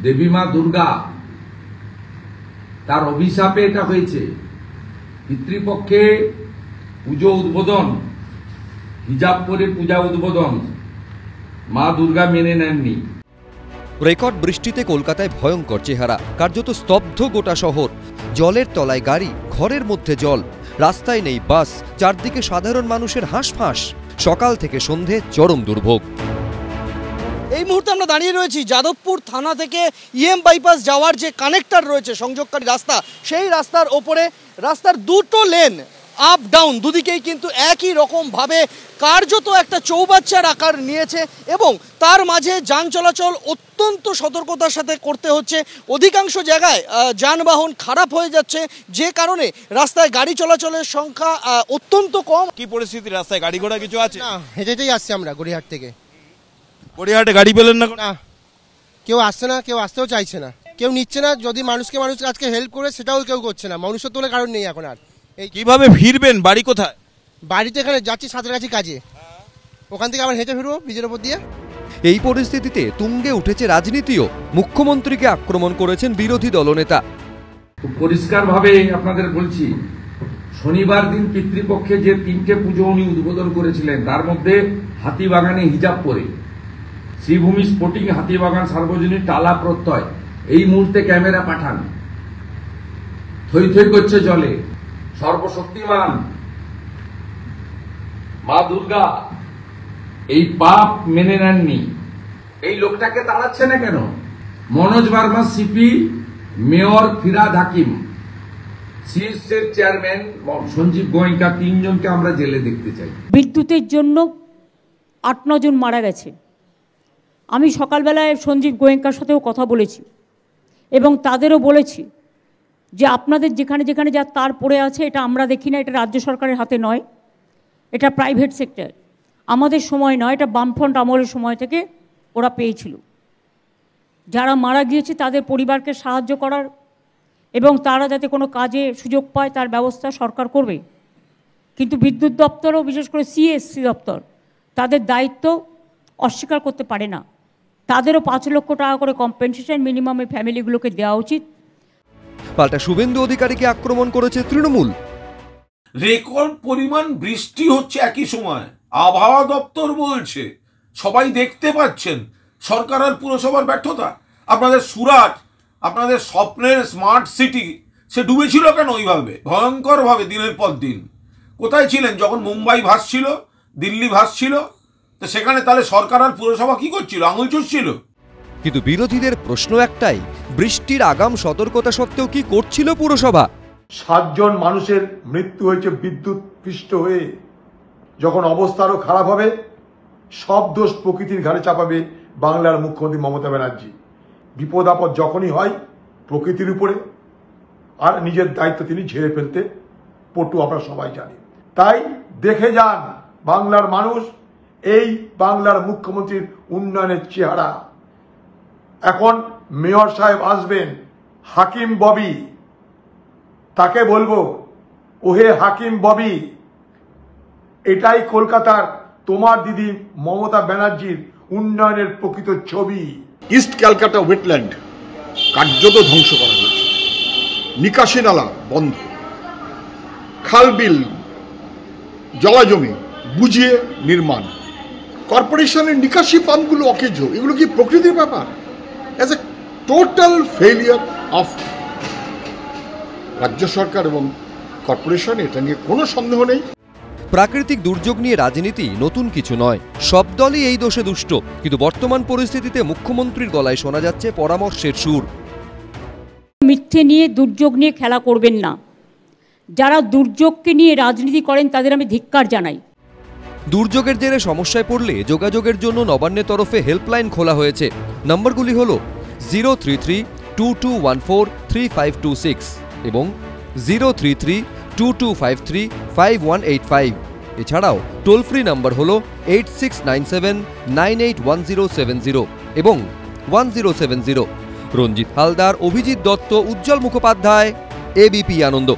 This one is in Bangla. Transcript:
দেবী মা দুর্গা তার অভিশাপে এটা হয়েছে। পিতৃপক্ষে পুজো উদ্বোধন, হিজাব পরে পূজা উদ্বোধন মা দুর্গা মেনে নেননি। রেকর্ড বৃষ্টিতে কলকাতায় ভয়ঙ্কর চেহারা, কার্যত স্তব্ধ গোটা শহর। জলের তলায় গাড়ি, ঘরের মধ্যে জল, রাস্তায় নেই বাস, চারদিকে সাধারণ মানুষের হাঁসফাঁস। সকাল থেকে সন্ধে চরম দুর্ভোগ। এই মুহূর্তে আমরা দাঁড়িয়ে রয়েছি যাদবপুর থানা থেকে ইএম বাইপাস যাওয়ার যে কানেক্টর রয়েছে, সংযোগকারী রাস্তা, সেই রাস্তার ওপরে রাস্তার দুটো লেন আপ ডাউন দুদিকেই কিন্তু একই রকমভাবে কার্যত একটা চৌবাচ্চার আকার নিয়েছে এবং তার মাঝে যান চলাচল অত্যন্ত সতর্কতার সাথে করতে হচ্ছে। অধিকাংশ জায়গায় যানবাহন খারাপ হয়ে যাচ্ছে, যে কারণে রাস্তায় গাড়ি চলাচলের সংখ্যা অত্যন্ত কম। কি পরিস্থিতি রাস্তায়? গাড়ি ঘোড়া কিছু আছে? না, হেঁটেই আসছি আমরা গড়িয়াহাট থেকে। গড়িয়াহাটে গাড়ি পেলেন না? না, কেউ আসছে না, কেউ আসতেও চাইছে না, কেউ নিচ্ছে না। যদি মানুষ আজকে হেল্প করে সেটাও কেউ করছে না। মানুষের তোলে কারণ নেই এখন আর। এই কিভাবে ফিরবেন? বাড়ি কোথায়? বাড়িতে এখানে যাচ্ছি সাঁতরাগাছি কাজে, ওখান থেকে আবার হেঁটে ফিরবো ব্রিজের উপর দিয়ে। এই পরিস্থিতিতে তুঙ্গে উঠেছে রাজনীতিও। মুখ্যমন্ত্রীকে আক্রমণ করেছেন বিরোধী দলনেতা। খুব পরিষ্কারভাবে আপনাদের বলছি, শনিবার দিন পিতৃপক্ষে যে 3টে পুজো উনি উদ্বোধন করেছিলেন, তার মধ্যে হাতিবাগানে হিজাব পরে, শ্রীভূমি স্পোর্টিং হাতিবাগান সার্বজনীন টালা প্রত্যয়, এই মুহূর্তে ক্যামেরা পাঠান। থই থই করছে জলে। সর্বশক্তিমান মা দুর্গা এই পাপ মেনে নেননি। এই লোকটাকে তাড়াচ্ছে না কেন? মনোজ বার্মা সিপি, মেয়র ফিরাদ হাকিম, সিএসের চেয়ারম্যান সঞ্জীব গোয়েঙ্কা, 3 জনকে আমরা জেলে দেখতে চাই। বিদ্যুতের জন্য 8-9 জন মারা গেছে। আমি সকালবেলায় সঞ্জীব গোয়েঙ্কার সাথেও কথা বলেছি এবং তাদেরও বলেছি যে আপনাদের যেখানে যেখানে যা তার পড়ে আছে, এটা আমরা দেখি না, এটা রাজ্য সরকারের হাতে নয়, এটা প্রাইভেট সেক্টর, আমাদের সময় নয়, এটা বামফ্রন্ট আমলের সময় থেকে ওরা পেয়েছিল। যারা মারা গিয়েছে তাদের পরিবারকে সাহায্য করার এবং তারা যাতে কোনো কাজে সুযোগ পায় তার ব্যবস্থা সরকার করবে। কিন্তু বিদ্যুৎ দপ্তরও, বিশেষ করে সিএসসি দপ্তর, তাদের দায়িত্ব অস্বীকার করতে পারে না। তাদেরও 5 লক্ষ টাকা করে কম্পেনসেশন মিনিমামে ফ্যামিলিগুলোকে দেওয়া উচিত। পাল্টা শুভেন্দু অধিকারীকে আক্রমণ করেছে তৃণমূল। রেকর্ড পরিমাণ বৃষ্টি হচ্ছে একই সময়, আবহাওয়া দপ্তর বলছে, সবাই দেখতে পাচ্ছেন। সরকার আর পুরসভার ব্যর্থতা। আপনাদের সুরাট, আপনাদের স্বপ্নের স্মার্ট সিটি, সে ডুবেছিল কেন ওইভাবে ভয়ঙ্করভাবে দিনের পর দিন? কোথায় ছিলেন যখন মুম্বাই ভাসছিল, দিল্লি ভাসছিল? তো সেখানে তাহলে সরকার আর পুরসভা কি করছিল? আঙুল চুষছিল। কিন্তু বিরোধীদের প্রশ্ন একটাই, বৃষ্টির আগাম সতর্কতা সত্ত্বেও কি করছিল পুরসভা? 7 জন মানুষের মৃত্যু হয়েছে বিদ্যুৎ পৃষ্ঠ হয়ে। যখন অবস্থা আরো খারাপ হবে, সব দোষ প্রকৃতির ঘাড়ে চাপাবে বাংলার মুখ্যমন্ত্রী মমতা ব্যানার্জি। বিপদ আপদ যখনই হয় প্রকৃতির উপরে, আর নিজের দায়িত্ব তিনি ঝেড়ে ফেলতে পটু, আমরা সবাই জানি। তাই দেখে যান বাংলার মানুষ এই বাংলার মুখ্যমন্ত্রীর উন্নয়নের চেহারা। এখন মেয়র সাহেব আসবেন, হাকিম ববি, তাকে বলবো, ওহে হাকিম ববি, এটাই কলকাতার তোমার দিদি মমতা ব্যানার্জির উন্নয়নের প্রকৃত ছবি। ইস্ট ক্যালকাটা ওয়েটল্যান্ড কার্যত ধ্বংস করা হয়েছে, নিকাশি নালা বন্ধ, খালবিল জলাজমি বুঝিয়ে নির্মাণ, কর্পোরেশনের নিকাশি পাম্পগুলো অকেজ। এগুলো কি প্রকৃতির ব্যাপার? As a total failure of রাজ্য সরকার এবং কর্পোরেশন, এটা নিয়ে কোনো সন্দেহ নেই। প্রাকৃতিক দুর্যোগ নিয়ে রাজনীতি নতুন কিছু নয়, সব দলই এই দোষে দুষ্ট। কিন্তু বর্তমান পরিস্থিতিতে মুখ্যমন্ত্রীর গলায় শোনা যাচ্ছে পরামর্শের সুর। মিথ্যে নিয়ে, দুর্যোগ নিয়ে খেলা করবেন না। যারা দুর্যোগকে নিয়ে রাজনীতি করেন তাদের আমি ধিক্কার জানাই। দুর্যোগের জেরে সমস্যায় পড়লে যোগাযোগের জন্য নবান্নের তরফে হেল্পলাইন খোলা হয়েছে। নম্বরগুলি হল 033-2214-3526 এবং 033-2253-5185। এছাড়াও টোল ফ্রি নাম্বার হল 8697981070 এবং 1070। রঞ্জিত হালদার, অভিজিৎ দত্ত, উজ্জ্বল মুখোপাধ্যায়, এবিপি আনন্দ।